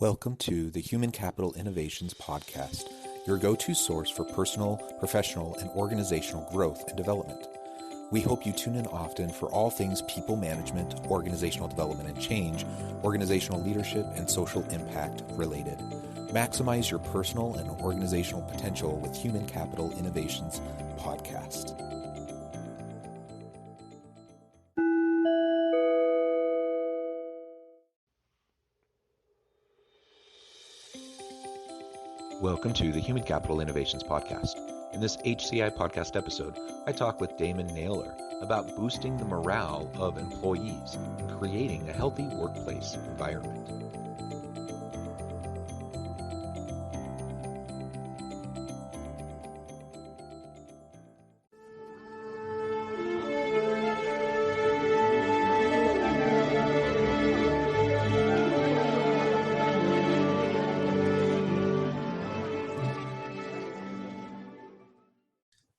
Welcome to the Human Capital Innovations Podcast, your go-to source for personal, professional, and organizational growth and development. We hope you tune in often for all things people management, organizational development and change, organizational leadership, and social impact related. Maximize your personal and organizational potential with Human Capital Innovations Podcast. Welcome to the Human Capital Innovations Podcast. In this HCI podcast episode, I talk with Damon Naylor about boosting the morale of employees and creating a healthy workplace environment.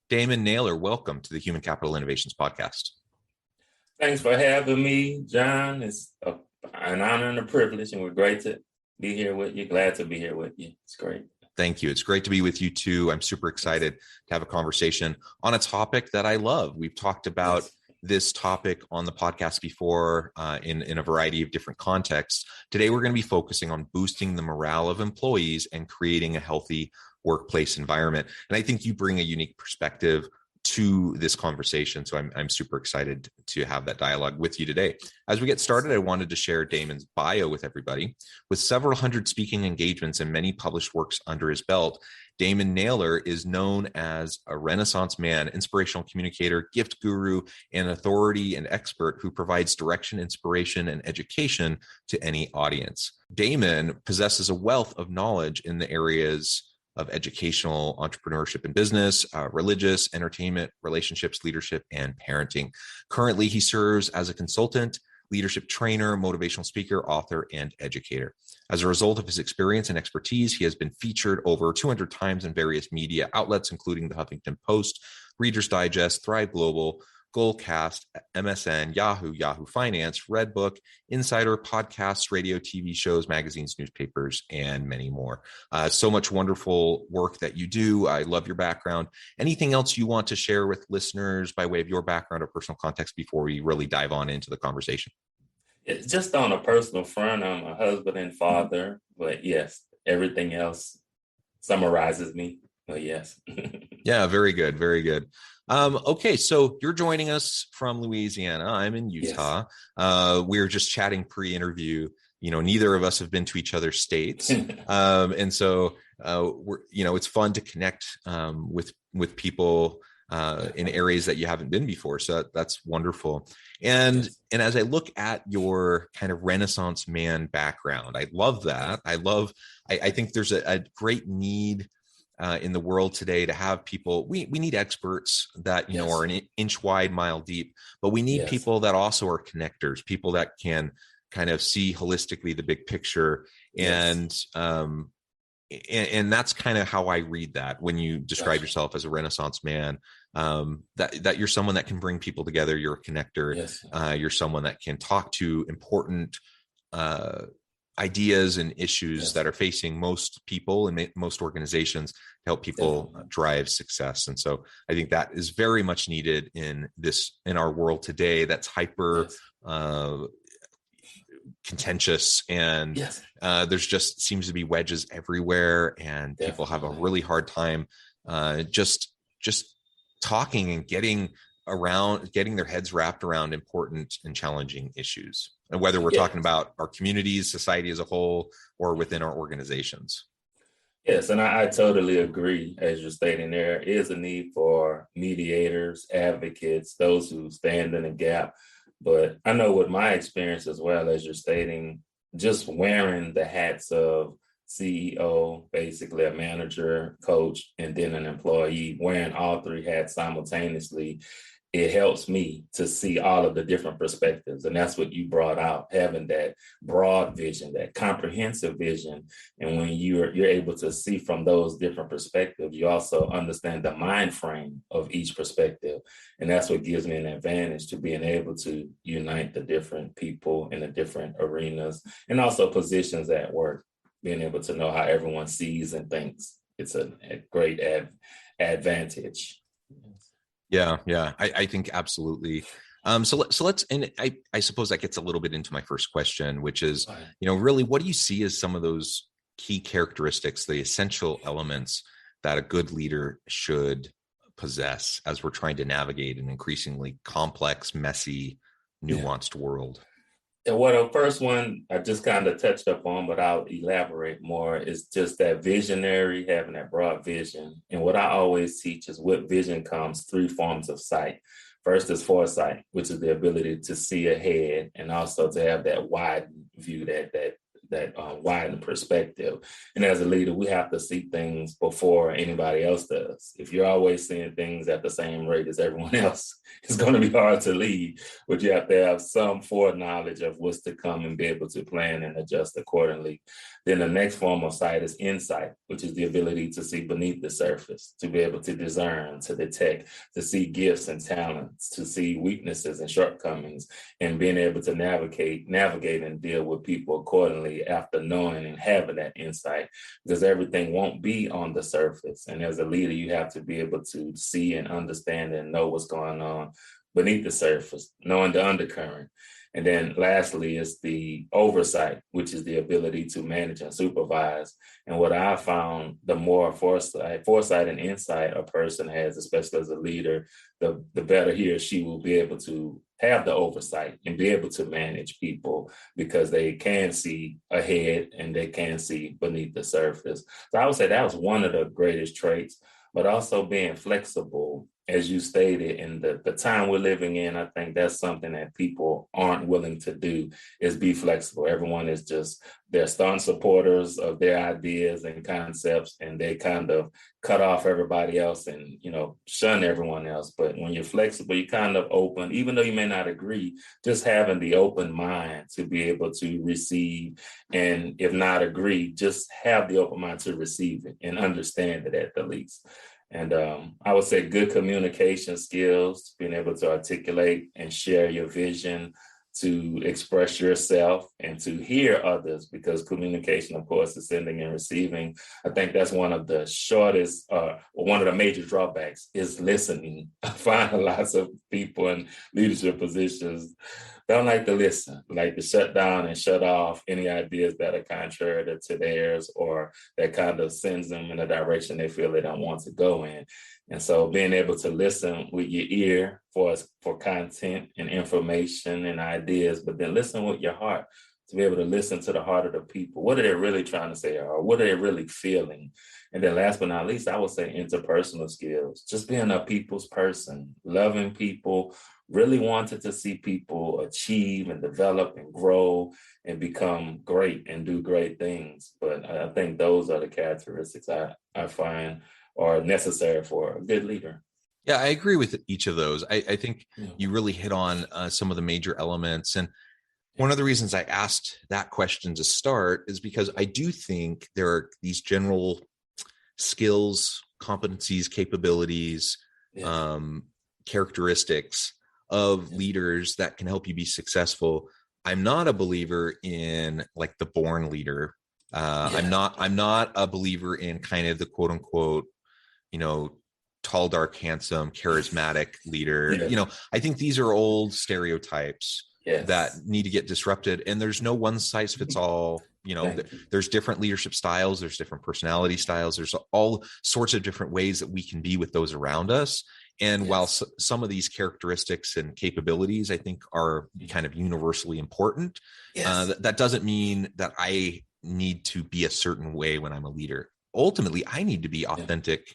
Damon Naylor, welcome to the Human Capital Innovations Podcast. Thanks for having me, John. It's an honor and a privilege, and we're great to be here with you. Glad to be here with you. It's great. Thank you. It's great to be with you too. I'm super excited to have a conversation on a topic that I love. We've talked about this topic on the podcast before in a variety of different contexts. Today, we're going to be focusing on boosting the morale of employees and creating a healthy workplace environment. And I think you bring a unique perspective to this conversation. So I'm super excited to have that dialogue with you today. As we get started, I wanted to share Damon's bio with everybody. With several hundred speaking engagements and many published works under his belt, Damon Naylor is known as a Renaissance man, inspirational communicator, gift guru, and authority and expert who provides direction, inspiration, and education to any audience. Damon possesses a wealth of knowledge in the areas of educational, entrepreneurship and business, religious, entertainment, relationships, leadership, and parenting. Currently, he serves as a consultant, leadership trainer, motivational speaker, author, and educator. As a result of his experience and expertise, he has been featured over 200 times in various media outlets, including the Huffington Post, Reader's Digest, Thrive Global, Goalcast, MSN, Yahoo Finance, Redbook, Insider, podcasts, radio, TV shows, magazines, newspapers, and many more. So much wonderful work that you do. I love your background. Anything else you want to share with listeners by way of your background or personal context before we really dive on into the conversation? It's just on a personal front, I'm a husband and father, but yes, everything else summarizes me. But yes. Yeah, very good. Very good. Okay, so you're joining us from Louisiana. I'm in Utah. Yes. We're just chatting pre-interview. Neither of us have been to each other's states, and so we're. It's fun to connect with people in areas that you haven't been before. So that's wonderful. And as I look at your kind of Renaissance man background, I love that. I think there's a great need in the world today to have people. We need experts that are an inch wide, mile deep, but we need people that also are connectors, people that can kind of see holistically the big picture. And that's kind of how I read that when you describe yourself as a Renaissance man, that you're someone that can bring people together. You're a connector. You're someone that can talk to important ideas and issues that are facing most people and most organizations to help people drive success. And so I think that is very much needed in our world today that's hyper contentious, and there's just seems to be wedges everywhere, and people have a really hard time just talking and getting their heads wrapped around important and challenging issues, and whether we're talking about our communities, society as a whole, or within our organizations. Yes, and I totally agree. As you're stating, there is a need for mediators, advocates, those who stand in the gap. But I know with my experience as well, as you're stating, just wearing the hats of CEO, basically a manager, coach, and then an employee, wearing all three hats simultaneously, it helps me to see all of the different perspectives. And that's what you brought out, having that broad vision, that comprehensive vision. And when you're able to see from those different perspectives, you also understand the mind frame of each perspective. And that's what gives me an advantage to being able to unite the different people in the different arenas and also positions at work. being able to know how everyone sees and thinks. It's a great advantage. Yeah, yeah, I think absolutely. So let's, and I suppose that gets a little bit into my first question, which is, really, what do you see as some of those key characteristics, the essential elements that a good leader should possess as we're trying to navigate an increasingly complex, messy, nuanced world? And what the first one I just kind of touched up on, but I'll elaborate more, is just that visionary, having that broad vision. And what I always teach is with vision comes three forms of sight. First is foresight, which is the ability to see ahead and also to have that wide view, that widened perspective. And as a leader, we have to see things before anybody else does. If you're always seeing things at the same rate as everyone else, it's going to be hard to lead, but you have to have some foreknowledge of what's to come and be able to plan and adjust accordingly. Then the next form of sight is insight, which is the ability to see beneath the surface, to be able to discern, to detect, to see gifts and talents, to see weaknesses and shortcomings, and being able to navigate and deal with people accordingly after knowing and having that insight, because everything won't be on the surface. And as a leader, you have to be able to see and understand and know what's going on beneath the surface, knowing the undercurrent. And then lastly is the oversight, which is the ability to manage and supervise. And what I found, the more foresight and insight a person has, especially as a leader, the better he or she will be able to have the oversight and be able to manage people, because they can see ahead and they can see beneath the surface. So I would say that was one of the greatest traits, but also being flexible, as you stated, in the time we're living in. I think that's something that people aren't willing to do, is be flexible. Everyone is just, they're staunch supporters of their ideas and concepts, and they kind of cut off everybody else and, shun everyone else. But when you're flexible, you kind of open, even though you may not agree, just having the open mind to be able to receive, and if not agree, just have the open mind to receive it and understand it at the least. And I would say good communication skills, being able to articulate and share your vision, to express yourself and to hear others, because communication, of course, is sending and receiving. I think that's one of the shortest, or one of the major drawbacks, is listening. I find lots of people in leadership positions don't like to listen, like to shut down and shut off any ideas that are contrary to theirs, or that kind of sends them in a direction they feel they don't want to go in. And so being able to listen with your ear for content and information and ideas, but then listen with your heart, to be able to listen to the heart of the people. What are they really trying to say, or what are they really feeling? And then last but not least, I would say interpersonal skills, just being a people's person, loving people, really wanted to see people achieve and develop and grow and become great and do great things. But I think those are the characteristics I find are necessary for a good leader. Yeah, I agree with each of those. I think you really hit on some of the major elements. And one of the reasons I asked that question to start is because I do think there are these general skills, competencies, capabilities, characteristics of leaders that can help you be successful. I'm not a believer in like the born leader. I'm not a believer in kind of the quote unquote, tall, dark, handsome, charismatic leader. I think these are old stereotypes that need to get disrupted. And there's no one size fits all. There's different leadership styles. There's different personality styles. There's all sorts of different ways that we can be with those around us. And while some of these characteristics and capabilities, I think, are kind of universally important, that doesn't mean that I need to be a certain way when I'm a leader. Ultimately, I need to be authentic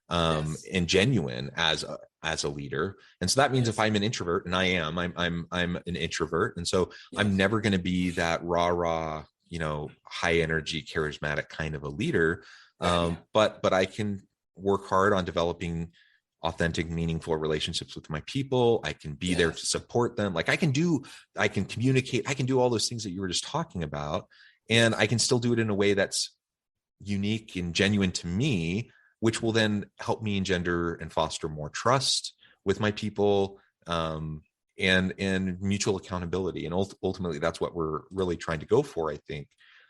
and genuine as a leader. And so that means if I'm an introvert, and I'm an introvert, and so I'm never going to be that rah, high energy, charismatic kind of a leader. But I can work hard on developing authentic, meaningful relationships with my people. I can be there to support them. Like I can communicate, I can do all those things that you were just talking about. And I can still do it in a way that's unique and genuine to me, which will then help me engender and foster more trust with my people, and mutual accountability. And ultimately, that's what we're really trying to go for, I think.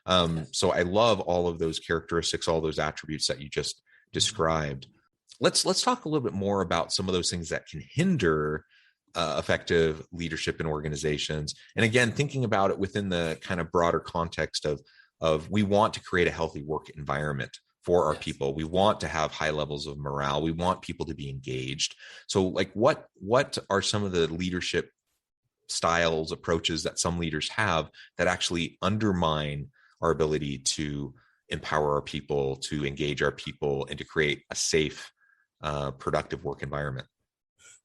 So I love all of those characteristics, all those attributes that you just described. Let's talk a little bit more about some of those things that can hinder effective leadership in organizations. And again, thinking about it within the kind of broader context of we want to create a healthy work environment for our people. We want to have high levels of morale. We want people to be engaged. So like what are some of the leadership styles, approaches that some leaders have that actually undermine our ability to empower our people, to engage our people, and to create a safe, productive work environment?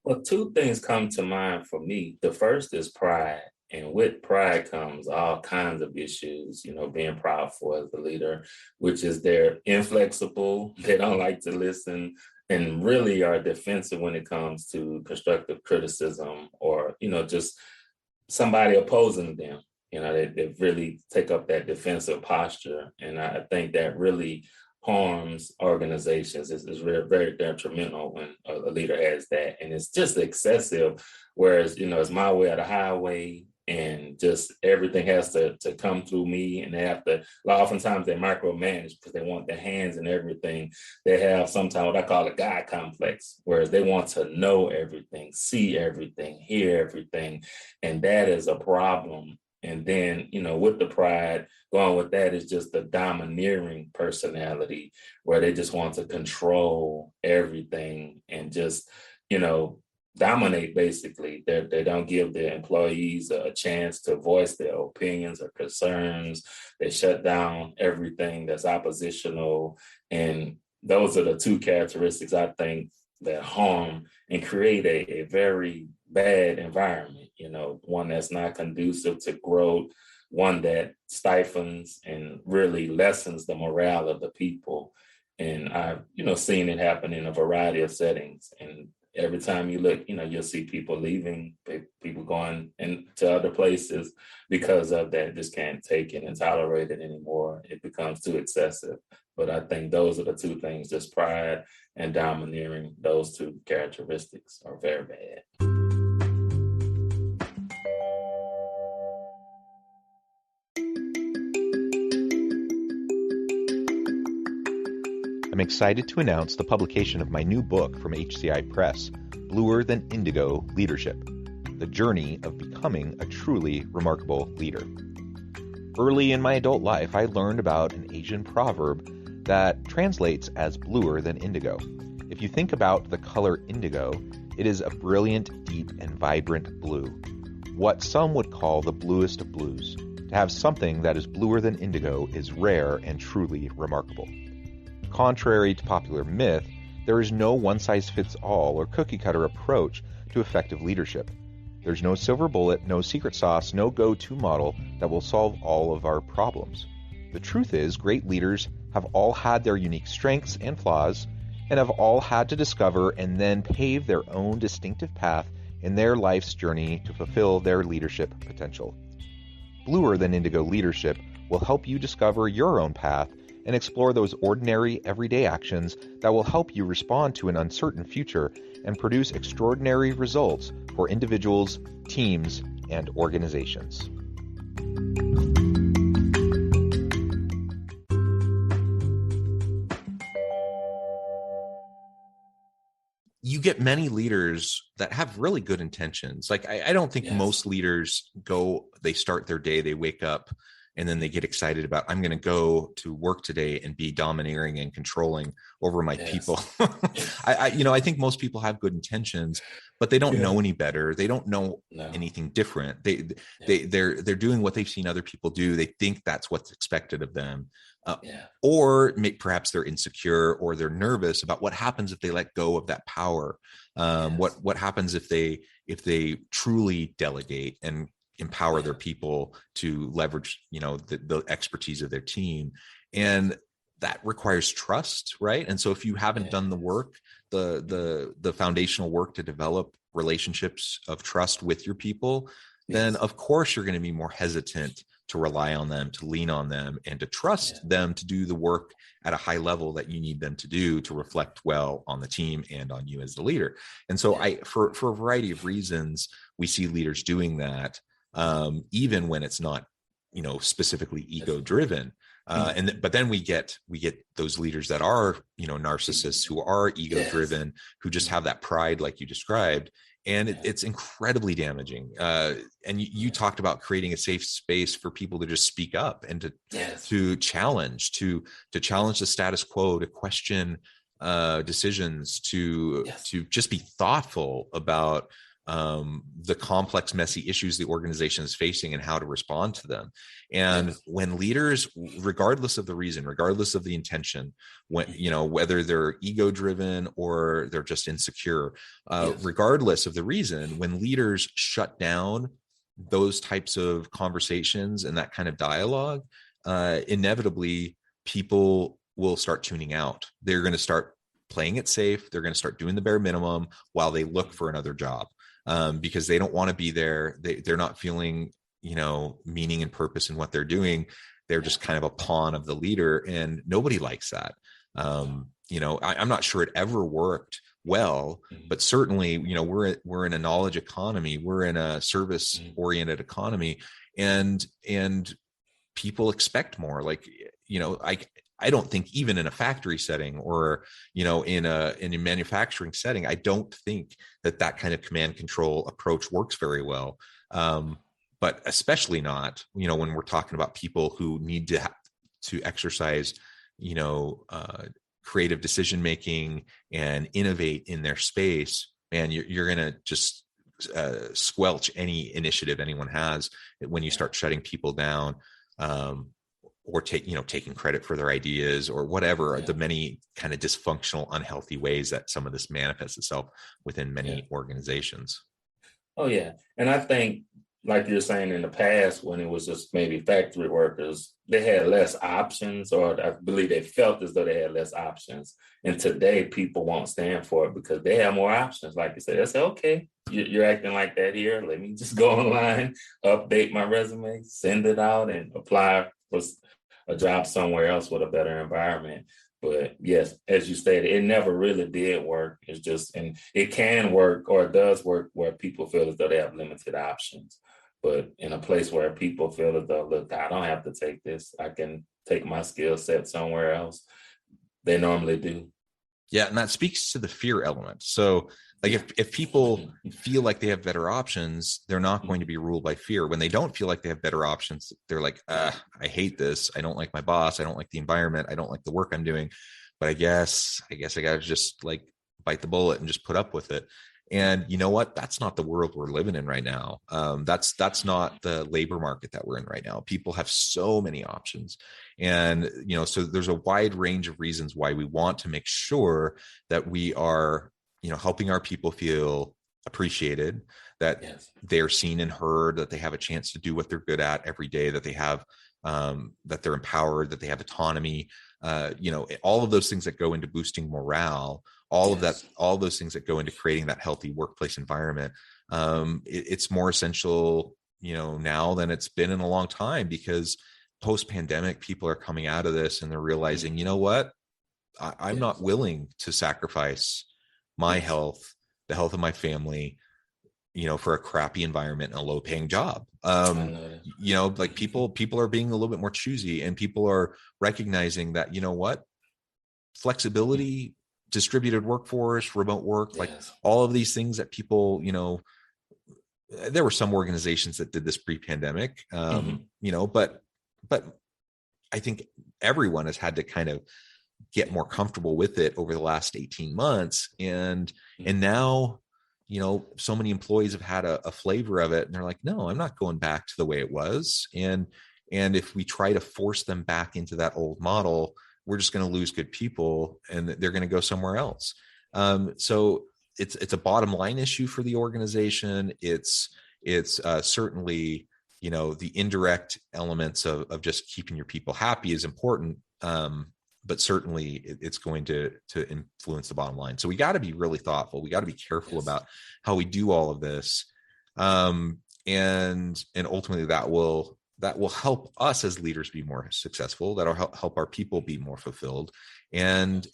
Well, two things come to mind for me. The first is pride. And with pride comes all kinds of issues, being proudful as the leader, which is they're inflexible. They don't like to listen and really are defensive when it comes to constructive criticism or, just somebody opposing them. They really take up that defensive posture. And I think that really harms organizations. It's very, very detrimental when a leader has that. And it's just excessive, whereas, it's my way or the highway, and just everything has to come through me. And they have to, oftentimes they micromanage because they want their hands in everything. They have sometimes what I call a God complex, whereas they want to know everything, see everything, hear everything. And that is a problem. And then, with the pride, going with that is just the domineering personality where they just want to control everything and just, dominate basically. They don't give their employees a chance to voice their opinions or concerns. They shut down everything that's oppositional. And those are the two characteristics I think that harm and create a very bad environment, one that's not conducive to growth, one that stifles and really lessens the morale of the people. And I've, seen it happen in a variety of settings. And every time you look, you'll see people leaving, people going into other places because of that, just can't take it and tolerate it anymore. It becomes too excessive. But I think those are the two things, just pride and domineering. Those two characteristics are very bad. I'm excited to announce the publication of my new book from HCI Press, Bluer Than Indigo Leadership, The Journey of Becoming a Truly Remarkable Leader. Early in my adult life, I learned about an Asian proverb that translates as bluer than indigo. If you think about the color indigo, it is a brilliant, deep, and vibrant blue, what some would call the bluest of blues. To have something that is bluer than indigo is rare and truly remarkable. Contrary to popular myth, there is no one-size-fits-all or cookie-cutter approach to effective leadership. There's no silver bullet, no secret sauce, no go-to model that will solve all of our problems. The truth is, great leaders have all had their unique strengths and flaws, and have all had to discover and then pave their own distinctive path in their life's journey to fulfill their leadership potential. Bluer Than Indigo Leadership will help you discover your own path and explore those ordinary, everyday actions that will help you respond to an uncertain future and produce extraordinary results for individuals, teams, and organizations. You get many leaders that have really good intentions. Like, I don't think most leaders they start their day, they wake up, and then they get excited about, I'm going to go to work today and be domineering and controlling over my people. I think most people have good intentions, but they don't know any better. They don't know anything different. They're doing what they've seen other people do. They think that's what's expected of them. Or perhaps they're insecure or they're nervous about what happens if they let go of that power. What happens if they truly delegate and empower their people to leverage, the expertise of their team. And that requires trust, right? And so if you haven't done the work, the foundational work to develop relationships of trust with your people, then of course you're going to be more hesitant to rely on them, to lean on them, and to trust them to do the work at a high level that you need them to do to reflect well on the team and on you as the leader. And so for a variety of reasons, we see leaders doing that, even when it's not specifically ego driven. But then we get those leaders that are, narcissists, who are ego driven, who just have that pride, like you described. And it's incredibly damaging. And you talked about creating a safe space for people to just speak up and to challenge, to challenge the status quo, to question decisions, to just be thoughtful about the complex, messy issues the organization is facing and how to respond to them. And when leaders, regardless of the reason, regardless of the intention, when, whether they're ego driven or they're just insecure, regardless of the reason, when leaders shut down those types of conversations and that kind of dialogue, inevitably people will start tuning out. They're going to start playing it safe. They're going to start doing the bare minimum while they look for another job. Because they don't want to be there. They're not feeling, meaning and purpose in what they're doing. They're just kind of a pawn of the leader, and nobody likes that. I'm not sure it ever worked well, but certainly, we're in a knowledge economy. We're in a service-oriented economy, and people expect more. Like, I don't think even in a factory setting or, in a manufacturing setting, I don't think that kind of command control approach works very well. But especially not, when we're talking about people who need to exercise, creative decision-making and innovate in their space, and you're going to just squelch any initiative anyone has when you start shutting people down. Or taking credit for their ideas or whatever, the many kind of dysfunctional, unhealthy ways that some of this manifests itself within many organizations. Oh, yeah. And I think, like you're saying, in the past, when it was just maybe factory workers, they had less options, or I believe they felt as though they had less options. And today people won't stand for it because they have more options. Like you said, they say, okay, you're acting like that here. Let me just go online, update my resume, send it out, and apply for a job somewhere else with a better environment. But yes, as you stated, it never really did work. It's just, and it can work, or it does work, where people feel as though they have limited options. But in a place where people feel as though, look, I don't have to take this, I can take my skill set somewhere else, they normally do. Yeah, and that speaks to the fear element. So like if people feel like they have better options, they're not going to be ruled by fear. When they don't feel like they have better options, they're like, I hate this. I don't like my boss. I don't like the environment. I don't like the work I'm doing. But I guess I got to just like bite the bullet and just put up with it. And you know what? That's not the world we're living in right now. That's not the labor market that we're in right now. People have so many options. And, so there's a wide range of reasons why we want to make sure that we are, helping our people feel appreciated, that they're seen and heard, that they have a chance to do what they're good at every day, that they have, that they're empowered, that they have autonomy, all of those things that go into boosting morale, all of that, all those things that go into creating that healthy workplace environment. It's more essential, now than it's been in a long time, because post-pandemic, people are coming out of this and they're realizing, you know what, I'm not willing to sacrifice my health, the health of my family, for a crappy environment and a low paying job. Like people are being a little bit more choosy, and people are recognizing that, what, flexibility, distributed workforce, remote work, like all of these things that people, there were some organizations that did this pre-pandemic, but I think everyone has had to kind of get more comfortable with it over the last 18 months. And now, so many employees have had a flavor of it, and they're like, no, I'm not going back to the way it was. And if we try to force them back into that old model, we're just going to lose good people and they're going to go somewhere else. So it's a bottom line issue for the organization. It's certainly, the indirect elements of just keeping your people happy is important. But certainly it's going to influence the bottom line. So we got to be really thoughtful. We got to be careful about how we do all of this. And ultimately that will help us as leaders be more successful. That'll help our people be more fulfilled and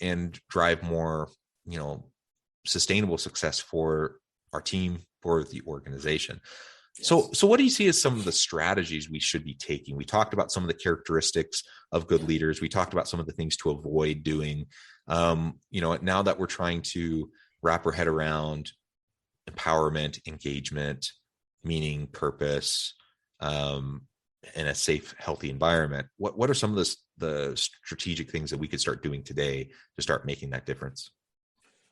drive more, sustainable success for our team, for the organization. So what do you see as some of the strategies we should be taking? We talked about some of the characteristics of good leaders. We talked about some of the things to avoid doing. Now that we're trying to wrap our head around empowerment, engagement, meaning, purpose, in a safe, healthy environment, what are some of the strategic things that we could start doing today to start making that difference?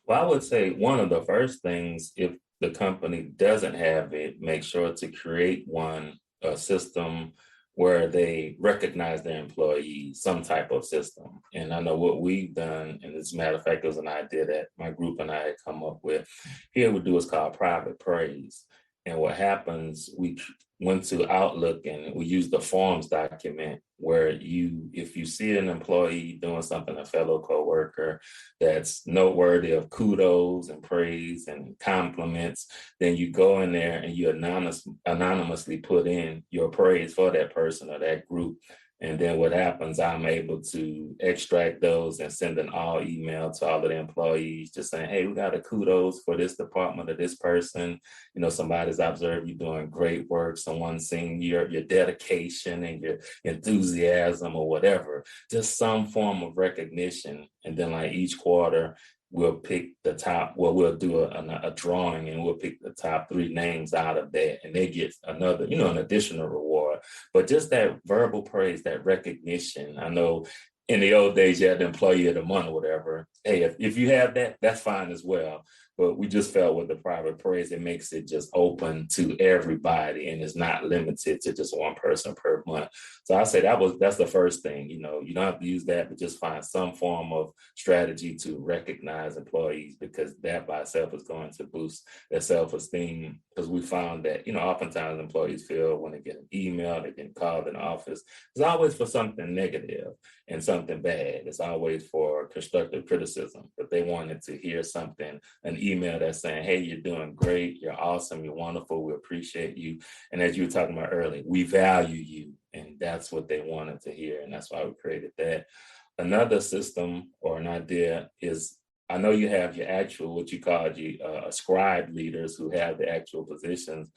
Well, I would say one of the first things, if the company doesn't have it, make sure to create one, a system where they recognize their employees, some type of system. And I know what we've done, and as a matter of fact, it was an idea that my group and I had come up with. Here we do is called private praise. And what happens, we went to Outlook and we used the forms document where if you see an employee doing something, a fellow coworker that's noteworthy of kudos and praise and compliments, then you go in there and you anonymously put in your praise for that person or that group. And then what happens, I'm able to extract those and send an all email to all of the employees just saying, hey, we got a kudos for this department or this person. Somebody's observed you doing great work. Someone's seen your dedication and your enthusiasm or whatever, just some form of recognition. And then like each quarter, we'll pick we'll do a drawing and we'll pick the top 3 names out of that. And they get another, an additional reward. But just that verbal praise, that recognition. I know in the old days, you had the employee of the month or whatever. Hey, if you have that, that's fine as well. But we just felt with the private praise, it makes it just open to everybody and it's not limited to just one person per month. So I say that's the first thing. You don't have to use that, but just find some form of strategy to recognize employees, because that by itself is going to boost their self-esteem. Because we found that, oftentimes employees feel when they get an email, they get called in the office, it's always for something negative and something bad. It's always for constructive criticism, but they wanted to hear something, an email that's saying, hey, you're doing great, you're awesome, you're wonderful, we appreciate you. And as you were talking about earlier, we value you. And that's what they wanted to hear. And that's why we created that. Another system or an idea is, I know you have your actual, what you call scribe leaders who have the actual positions,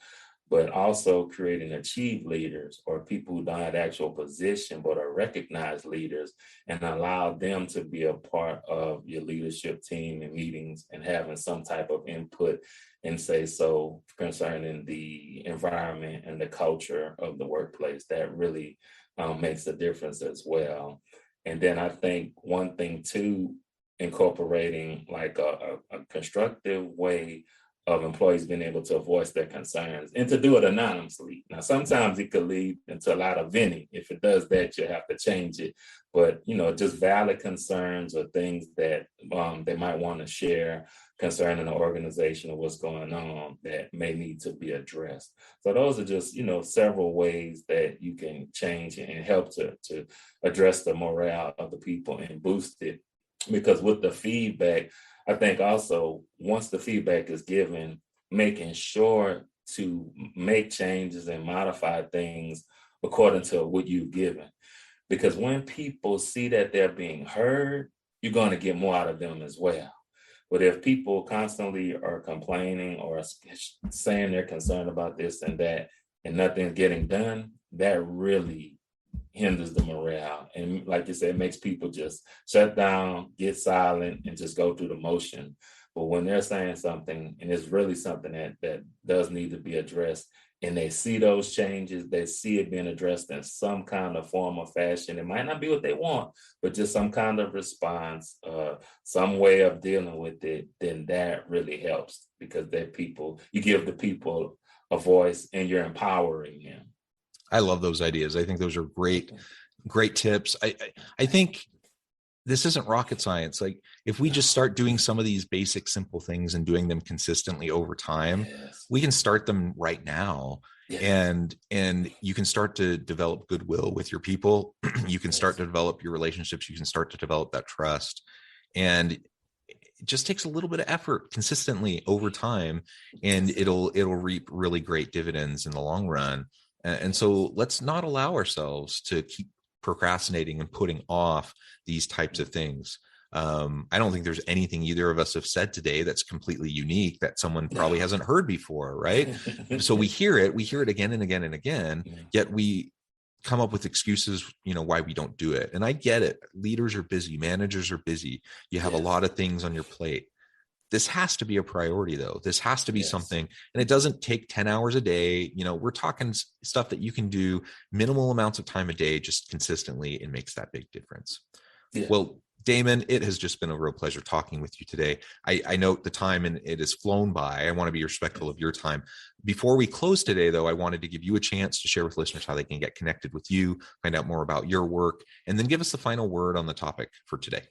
but also creating achieve leaders or people who don't have the actual position, but are recognized leaders, and allow them to be a part of your leadership team and meetings and having some type of input and say so concerning the environment and the culture of the workplace. That really makes a difference as well. And then I think one thing too, incorporating like a constructive way of employees being able to voice their concerns and to do it anonymously. Now, sometimes it could lead into a lot of venting. If it does that, you have to change it. But, just valid concerns or things that they might want to share concerning the organization or what's going on that may need to be addressed. So those are just, several ways that you can change and help to address the morale of the people and boost it. Because with the feedback, I think also once the feedback is given, making sure to make changes and modify things according to what you've given. Because when people see that they're being heard, you're going to get more out of them as well. But if people constantly are complaining or saying they're concerned about this and that, and nothing's getting done, that really hinders the morale. And like you said, it makes people just shut down, get silent, and just go through the motion. But when they're saying something, and it's really something that does need to be addressed, and they see those changes, they see it being addressed in some kind of form or fashion, it might not be what they want, but just some kind of response, some way of dealing with it, then that really helps, because you give the people a voice and you're empowering them. I love those ideas. I think those are great tips. I think this isn't rocket science. Like if we just start doing some of these basic, simple things and doing them consistently over time, yes, we can start them right now. Yes. And you can start to develop goodwill with your people. You can start to develop your relationships. You can start to develop that trust. And it just takes a little bit of effort consistently over time, and it'll reap really great dividends in the long run. And so let's not allow ourselves to keep procrastinating and putting off these types of things. I don't think there's anything either of us have said today that's completely unique that someone probably hasn't heard before, right? So we hear it again and again and again, yet we come up with excuses, why we don't do it. And I get it. Leaders are busy, managers are busy. You have a lot of things on your plate. This has to be a priority, though. This has to be something, and it doesn't take 10 hours a day. We're talking stuff that you can do minimal amounts of time a day, just consistently. It makes that big difference. Well, Damon, it has just been a real pleasure talking with you today. I note the time and it has flown by. I want to be respectful of your time. Before we close today, though, I wanted to give you a chance to share with listeners how they can get connected with you, find out more about your work, and then give us the final word on the topic for today.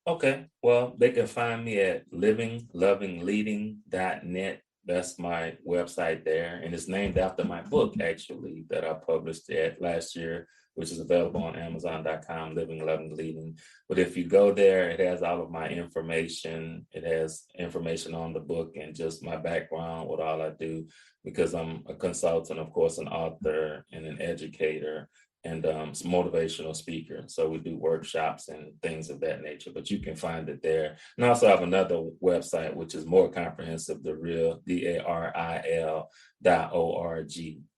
Okay. Well, they can find me at livinglovingleading.net. That's my website there. And it's named after my book, actually, that I published last year, which is available on Amazon.com, Living, Loving, Leading. But if you go there, it has all of my information. It has information on the book and just my background, what all I do, because I'm a consultant, of course, an author and an educator, and some motivational speaker. So we do workshops and things of that nature, but you can find it there. And I also have another website, which is more comprehensive, DARIL.org.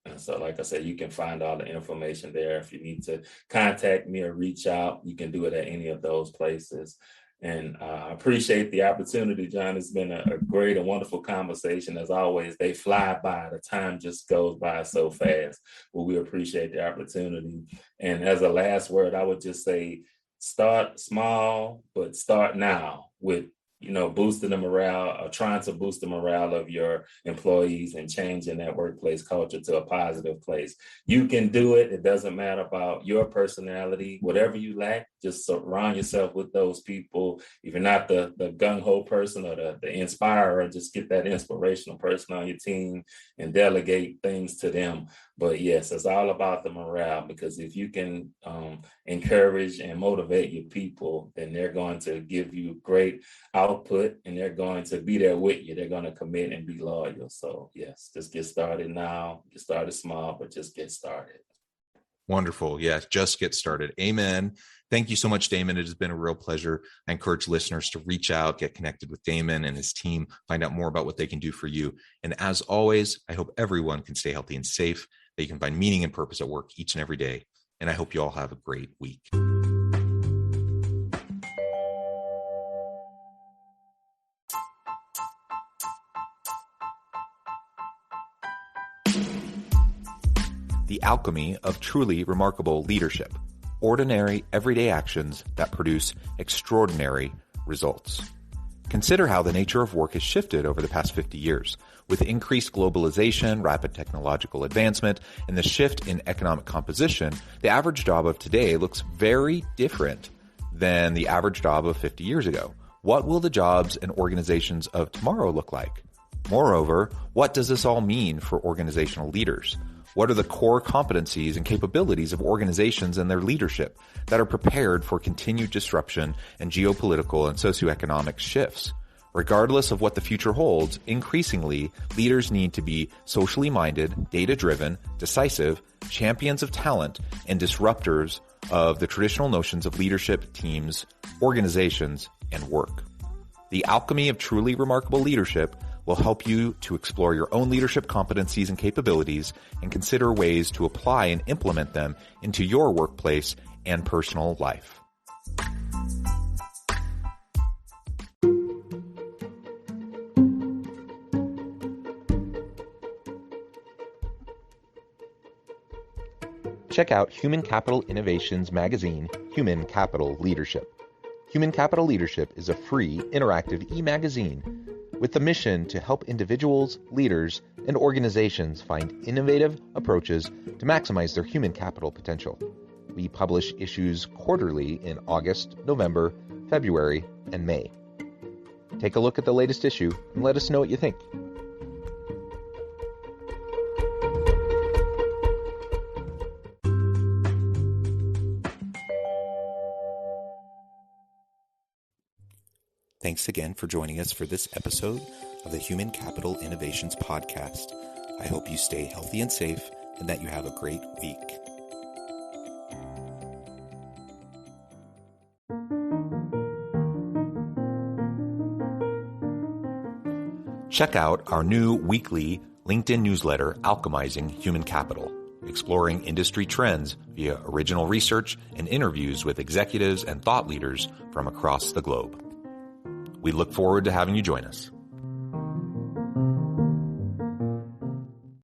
And so, like I said, you can find all the information there. If you need to contact me or reach out, you can do it at any of those places. And I appreciate the opportunity, John. It's been a great and wonderful conversation. As always, they fly by. The time just goes by so fast. Well, we appreciate the opportunity. And as a last word, I would just say, start small, but start now with boosting the morale, or trying to boost the morale of your employees and changing that workplace culture to a positive place. You can do it. It doesn't matter about your personality. Whatever you lack, just surround yourself with those people. If you're not the gung-ho person or the inspirer, just get that inspirational person on your team and delegate things to them. But yes, it's all about the morale, because if you can encourage and motivate your people, then they're going to give you great output and they're going to be there with you. They're going to commit and be loyal. So yes, just get started now. Get started small, but just get started. Wonderful. Yeah, just get started. Amen. Thank you so much, Damon. It has been a real pleasure. I encourage listeners to reach out, get connected with Damon and his team, find out more about what they can do for you. And as always, I hope everyone can stay healthy and safe, that you can find meaning and purpose at work each and every day. And I hope you all have a great week. The alchemy of truly remarkable leadership. Ordinary, everyday actions that produce extraordinary results. Consider how the nature of work has shifted over the past 50 years. With increased globalization, rapid technological advancement, and the shift in economic composition, the average job of today looks very different than the average job of 50 years ago. What will the jobs and organizations of tomorrow look like? Moreover, what does this all mean for organizational leaders? What are the core competencies and capabilities of organizations and their leadership that are prepared for continued disruption and geopolitical and socioeconomic shifts? Regardless of what the future holds, increasingly, leaders need to be socially minded, data-driven, decisive, champions of talent, and disruptors of the traditional notions of leadership, teams, organizations, and work. The alchemy of truly remarkable leadership will help you to explore your own leadership competencies and capabilities and consider ways to apply and implement them into your workplace and personal life. Check out Human Capital Innovations magazine, Human Capital Leadership. Human Capital Leadership is a free, interactive e-magazine with the mission to help individuals, leaders, and organizations find innovative approaches to maximize their human capital potential. We publish issues quarterly in August, November, February, and May. Take a look at the latest issue and let us know what you think. Thanks again for joining us for this episode of the Human Capital Innovations Podcast. I hope you stay healthy and safe and that you have a great week. Check out our new weekly LinkedIn newsletter, Alchemizing Human Capital, exploring industry trends via original research and interviews with executives and thought leaders from across the globe. We look forward to having you join us.